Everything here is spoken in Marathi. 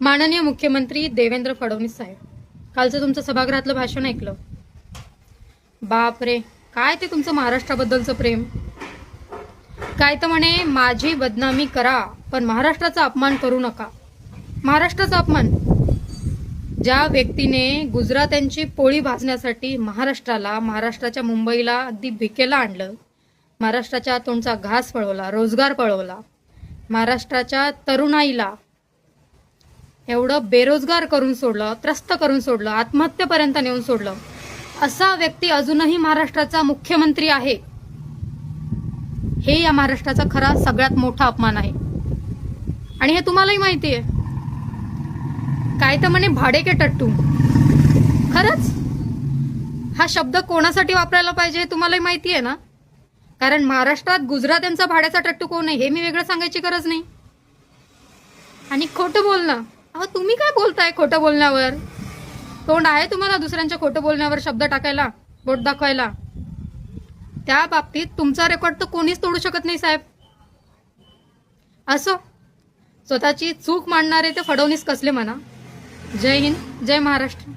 माननीय मुख्यमंत्री देवेंद्र फडणवीस साहेब, कालचं तुमचं सभागृहातलं भाषण ऐकलं. बाप रे, काय ते तुमचं महाराष्ट्राबद्दलचं प्रेम. काय तर म्हणे, माझी बदनामी करा पण महाराष्ट्राचा अपमान करू नका. महाराष्ट्राचा अपमान. ज्या व्यक्तीने गुजरात्यांची पोळी भाजण्यासाठी महाराष्ट्राच्या मुंबईला अगदी भिकेला आणलं, महाराष्ट्राच्या तोंडचा घास पळवला, रोजगार पळवला, महाराष्ट्राच्या तरुणाईला एवढं बेरोजगार करून सोडलं, त्रस्त करून सोडलं, आत्महत्येपर्यंत नेऊन सोडलं, असा व्यक्ती अजूनही महाराष्ट्राचा मुख्यमंत्री आहे, हे या महाराष्ट्राचा खरा सगळ्यात मोठा अपमान आहे. आणि हे तुम्हालाही माहिती आहे. काय तर म्हणे भाडे के टट्टू. खरंच हा शब्द कोणासाठी वापरायला पाहिजे हे तुम्हालाही माहिती आहे ना. कारण महाराष्ट्रात गुजरात्यांचा भाड्याचा टट्टू कोण आहे हे मी वेगळं सांगायची गरज नाही. आणि खोटं बोलणं, अहो तुम्ही काय बोलताय खोटं बोलण्यावर? तोंड आहे तुम्हाला दुसऱ्यांच्या खोटं बोलण्यावर शब्द टाकायला, बोट दाखवायला? त्या बाबतीत तुमचा रेकॉर्ड तर कोणीच तोडू शकत नाही साहेब. असो, स्वतःची चूक मांडणारे ते फडणवीस कसले म्हणा. जय हिंद, जय महाराष्ट्र.